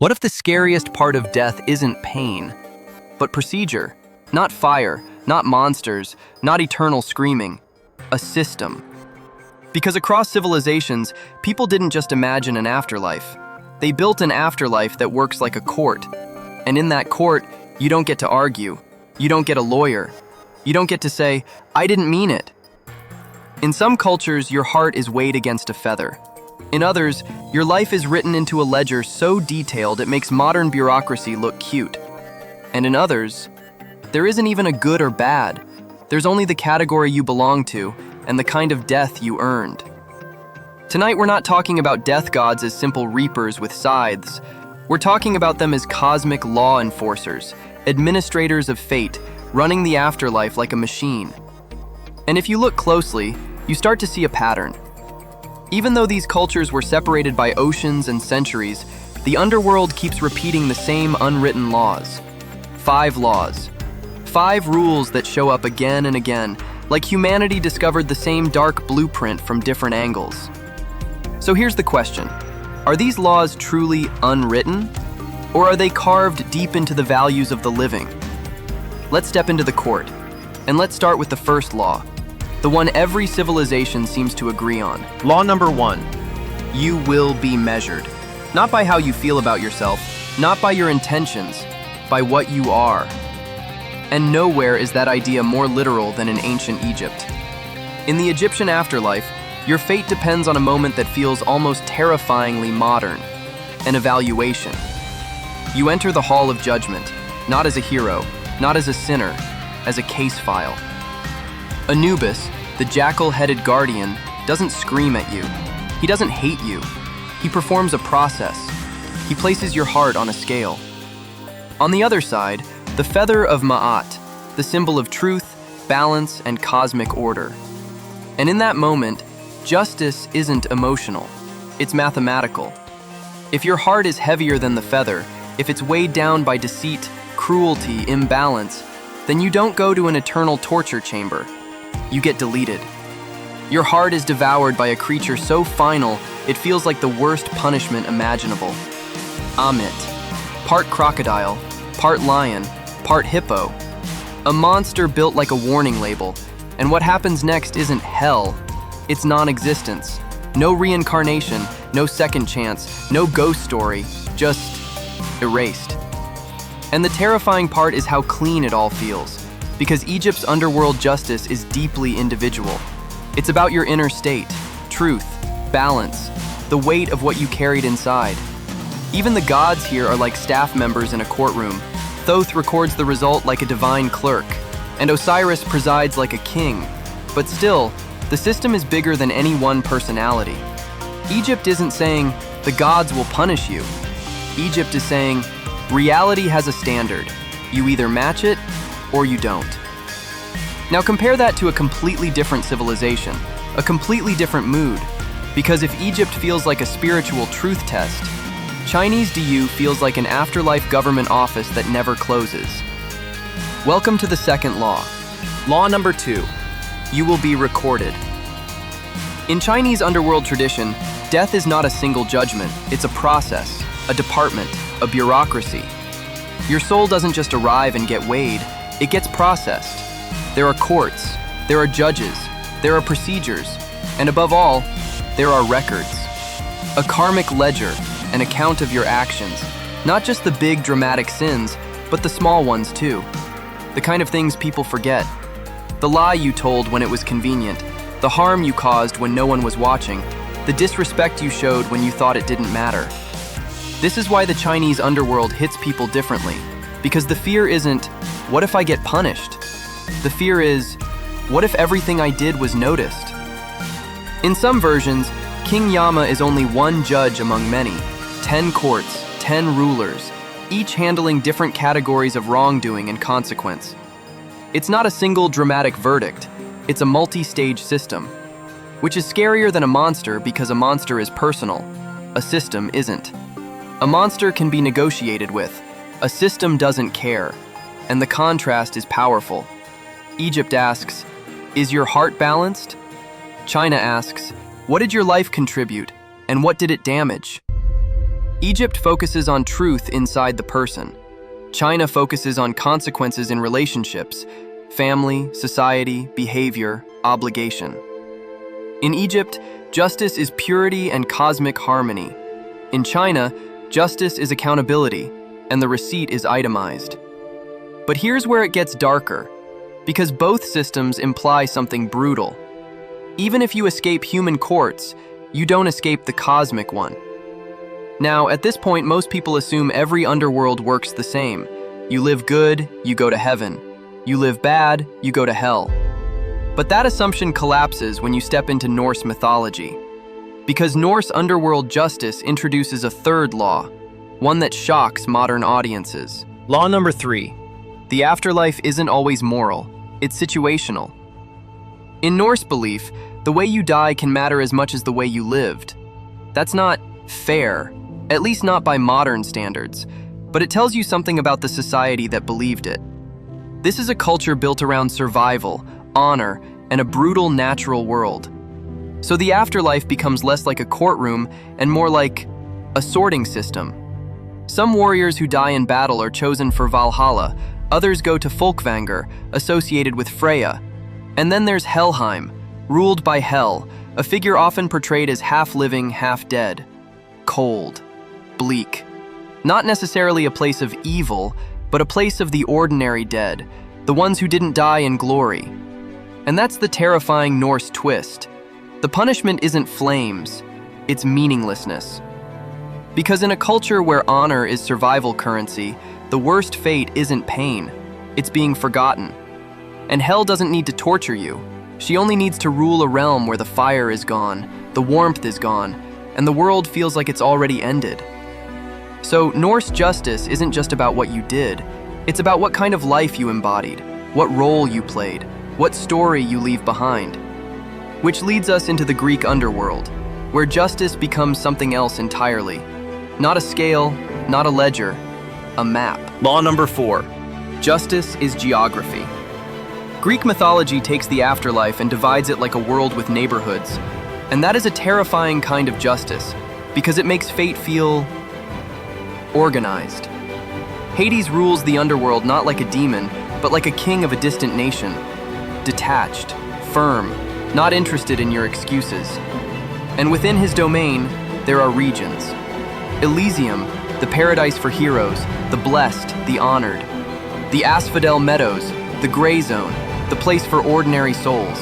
What if the scariest part of death isn't pain, but procedure? Not fire, not monsters, not eternal screaming. A system. Because across civilizations, people didn't just imagine an afterlife. They built an afterlife that works like a court. And in that court, you don't get to argue. You don't get a lawyer. You don't get to say, "I didn't mean it." In some cultures, your heart is weighed against a feather. In others, your life is written into a ledger so detailed it makes modern bureaucracy look cute. And in others, there isn't even a good or bad. There's only the category you belong to and the kind of death you earned. Tonight, we're not talking about death gods as simple reapers with scythes. We're talking about them as cosmic law enforcers, administrators of fate, running the afterlife like a machine. And if you look closely, you start to see a pattern. Even though these cultures were separated by oceans and centuries, the underworld keeps repeating the same unwritten laws. 5 laws. 5 rules that show up again and again, like humanity discovered the same dark blueprint from different angles. So here's the question. Are these laws truly unwritten? Or are they carved deep into the values of the living? Let's step into the court. And let's start with the first law. The one every civilization seems to agree on. Law number 1. You will be measured. Not by how you feel about yourself, not by your intentions, by what you are. And nowhere is that idea more literal than in ancient Egypt. In the Egyptian afterlife, your fate depends on a moment that feels almost terrifyingly modern, an evaluation. You enter the hall of judgment, not as a hero, not as a sinner, as a case file. Anubis, the jackal-headed guardian, doesn't scream at you. He doesn't hate you. He performs a process. He places your heart on a scale. On the other side, the feather of Ma'at, the symbol of truth, balance, and cosmic order. And in that moment, justice isn't emotional. It's mathematical. If your heart is heavier than the feather, if it's weighed down by deceit, cruelty, imbalance, then you don't go to an eternal torture chamber. You get deleted. Your heart is devoured by a creature so final, it feels like the worst punishment imaginable. Amit, part crocodile, part lion, part hippo. A monster built like a warning label, and what happens next isn't hell, it's non-existence. No reincarnation, no second chance, no ghost story, just erased. And the terrifying part is how clean it all feels. Because Egypt's underworld justice is deeply individual. It's about your inner state, truth, balance, the weight of what you carried inside. Even the gods here are like staff members in a courtroom. Thoth records the result like a divine clerk, and Osiris presides like a king. But still, the system is bigger than any one personality. Egypt isn't saying, the gods will punish you. Egypt is saying, reality has a standard. You either match it, or you don't. Now compare that to a completely different civilization, a completely different mood, because if Egypt feels like a spiritual truth test, Chinese Diyu feels like an afterlife government office that never closes. Welcome to the second law. Law number 2, you will be recorded. In Chinese underworld tradition, death is not a single judgment, it's a process, a department, a bureaucracy. Your soul doesn't just arrive and get weighed, it gets processed. There are courts, there are judges, there are procedures, and above all, there are records. A karmic ledger, an account of your actions, not just the big dramatic sins, but the small ones too. The kind of things people forget. The lie you told when it was convenient, the harm you caused when no one was watching, the disrespect you showed when you thought it didn't matter. This is why the Chinese underworld hits people differently, because the fear isn't, what if I get punished? The fear is, what if everything I did was noticed? In some versions, King Yama is only one judge among many, 10 courts, 10 rulers, each handling different categories of wrongdoing and consequence. It's not a single dramatic verdict, it's a multi-stage system, which is scarier than a monster because a monster is personal, a system isn't. A monster can be negotiated with, a system doesn't care, and the contrast is powerful. Egypt asks, is your heart balanced? China asks, what did your life contribute, and what did it damage? Egypt focuses on truth inside the person. China focuses on consequences in relationships, family, society, behavior, obligation. In Egypt, justice is purity and cosmic harmony. In China, justice is accountability, and the receipt is itemized. But here's where it gets darker, because both systems imply something brutal. Even if you escape human courts, you don't escape the cosmic one. Now, at this point, most people assume every underworld works the same. You live good, you go to heaven. You live bad, you go to hell. But that assumption collapses when you step into Norse mythology. Because Norse underworld justice introduces a third law, one that shocks modern audiences. Law number 3. The afterlife isn't always moral, it's situational. In Norse belief, the way you die can matter as much as the way you lived. That's not fair, at least not by modern standards, but it tells you something about the society that believed it. This is a culture built around survival, honor, and a brutal natural world. So the afterlife becomes less like a courtroom and more like a sorting system. Some warriors who die in battle are chosen for Valhalla, others go to Folkvanger, associated with Freya. And then there's Helheim, ruled by Hel, a figure often portrayed as half-living, half-dead. Cold, bleak. Not necessarily a place of evil, but a place of the ordinary dead, the ones who didn't die in glory. And that's the terrifying Norse twist. The punishment isn't flames, it's meaninglessness. Because in a culture where honor is survival currency, the worst fate isn't pain, it's being forgotten. And hell doesn't need to torture you. She only needs to rule a realm where the fire is gone, the warmth is gone, and the world feels like it's already ended. So Norse justice isn't just about what you did, it's about what kind of life you embodied, what role you played, what story you leave behind. Which leads us into the Greek underworld, where justice becomes something else entirely. Not a scale, not a ledger, a map. Law number 4. Justice is geography. Greek mythology takes the afterlife and divides it like a world with neighborhoods. And that is a terrifying kind of justice, because it makes fate feel organized. Hades rules the underworld not like a demon, but like a king of a distant nation. Detached, firm, not interested in your excuses. And within his domain, there are regions. Elysium, the paradise for heroes, the blessed, the honored. The Asphodel meadows, the gray zone, the place for ordinary souls.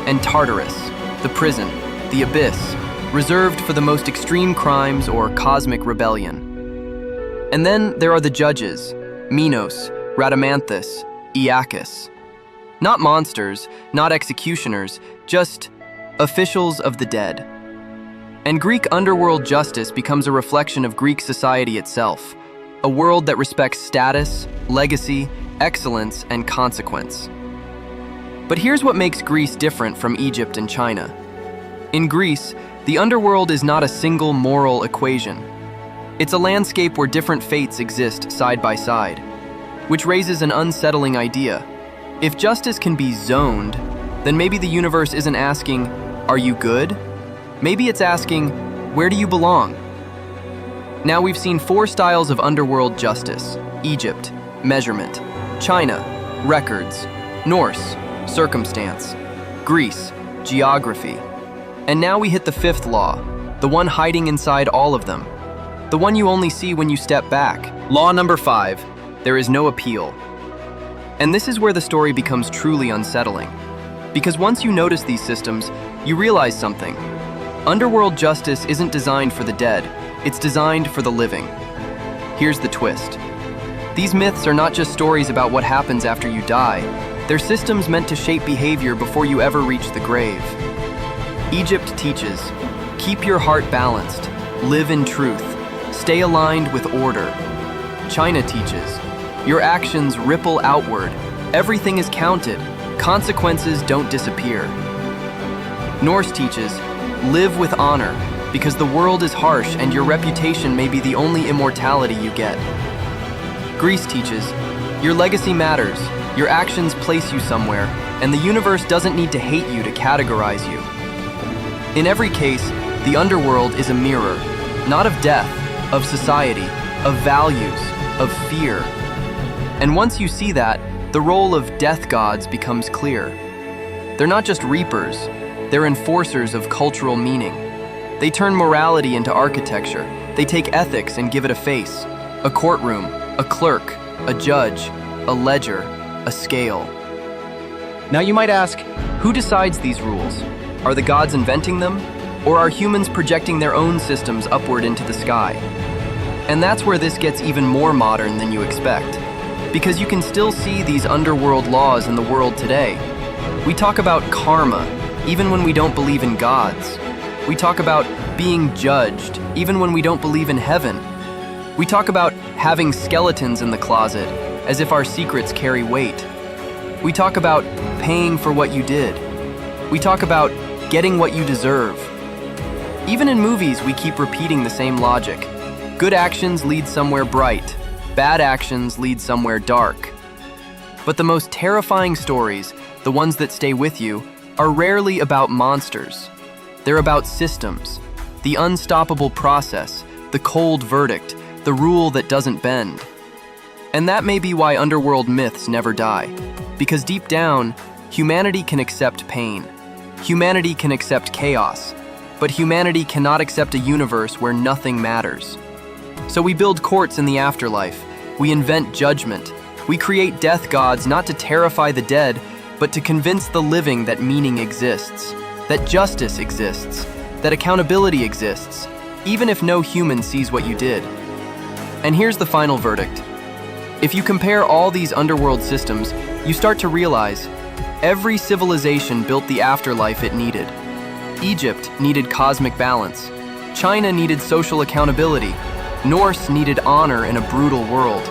And Tartarus, the prison, the abyss, reserved for the most extreme crimes or cosmic rebellion. And then there are the judges, Minos, Rhadamanthus, Iacchus. Not monsters, not executioners, just officials of the dead. And Greek underworld justice becomes a reflection of Greek society itself, a world that respects status, legacy, excellence, and consequence. But here's what makes Greece different from Egypt and China. In Greece, the underworld is not a single moral equation. It's a landscape where different fates exist side by side, which raises an unsettling idea. If justice can be zoned, then maybe the universe isn't asking, "Are you good?" Maybe it's asking, "Where do you belong?" Now we've seen 4 styles of underworld justice: Egypt, measurement; China, records; Norse, circumstance; Greece, geography. And now we hit the 5th law, the one hiding inside all of them, the one you only see when you step back. Law number 5, there is no appeal. And this is where the story becomes truly unsettling. Because once you notice these systems, you realize something. Underworld justice isn't designed for the dead, it's designed for the living. Here's the twist. These myths are not just stories about what happens after you die, they're systems meant to shape behavior before you ever reach the grave. Egypt teaches, keep your heart balanced, live in truth, stay aligned with order. China teaches, your actions ripple outward, everything is counted, consequences don't disappear. Norse teaches, live with honor, because the world is harsh and your reputation may be the only immortality you get. Greece teaches, your legacy matters, your actions place you somewhere, and the universe doesn't need to hate you to categorize you. In every case, the underworld is a mirror, not of death, of society, of values, of fear. And once you see that, the role of death gods becomes clear. They're not just reapers, they're enforcers of cultural meaning. They turn morality into architecture. They take ethics and give it a face. A courtroom, a clerk, a judge, a ledger, a scale. Now you might ask, who decides these rules? Are the gods inventing them? Or are humans projecting their own systems upward into the sky? And that's where this gets even more modern than you expect. Because you can still see these underworld laws in the world today. We talk about karma, even when we don't believe in gods. We talk about being judged, even when we don't believe in heaven. We talk about having skeletons in the closet, as if our secrets carry weight. We talk about paying for what you did. We talk about getting what you deserve. Even in movies, we keep repeating the same logic. Good actions lead somewhere bright. Bad actions lead somewhere dark. But the most terrifying stories, the ones that stay with you, are rarely about monsters. They're about systems, the unstoppable process, the cold verdict, the rule that doesn't bend. And that may be why underworld myths never die. Because deep down, humanity can accept pain. Humanity can accept chaos. But humanity cannot accept a universe where nothing matters. So we build courts in the afterlife. We invent judgment. We create death gods not to terrify the dead, but to convince the living that meaning exists, that justice exists, that accountability exists, even if no human sees what you did. And here's the final verdict. If you compare all these underworld systems, you start to realize every civilization built the afterlife it needed. Egypt needed cosmic balance. China needed social accountability. Norse needed honor in a brutal world.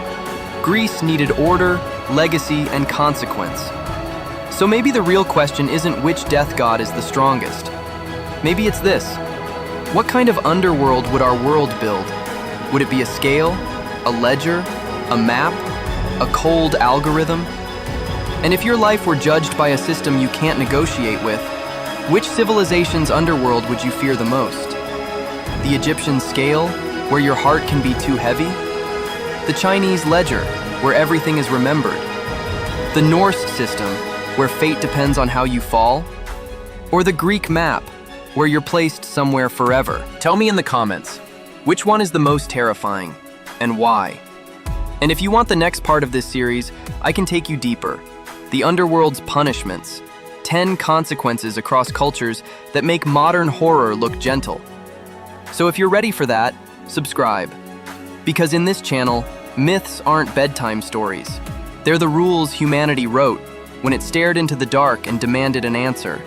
Greece needed order, legacy, and consequence. So maybe the real question isn't which death god is the strongest. Maybe it's this. What kind of underworld would our world build? Would it be a scale, a ledger, a map, a cold algorithm? And if your life were judged by a system you can't negotiate with, which civilization's underworld would you fear the most? The Egyptian scale, where your heart can be too heavy? The Chinese ledger, where everything is remembered? The Norse system, where fate depends on how you fall? Or the Greek map, where you're placed somewhere forever? Tell me in the comments, which one is the most terrifying, and why? And if you want the next part of this series, I can take you deeper. The underworld's punishments, 10 consequences across cultures that make modern horror look gentle. So if you're ready for that, subscribe. Because in this channel, myths aren't bedtime stories. They're the rules humanity wrote when it stared into the dark and demanded an answer.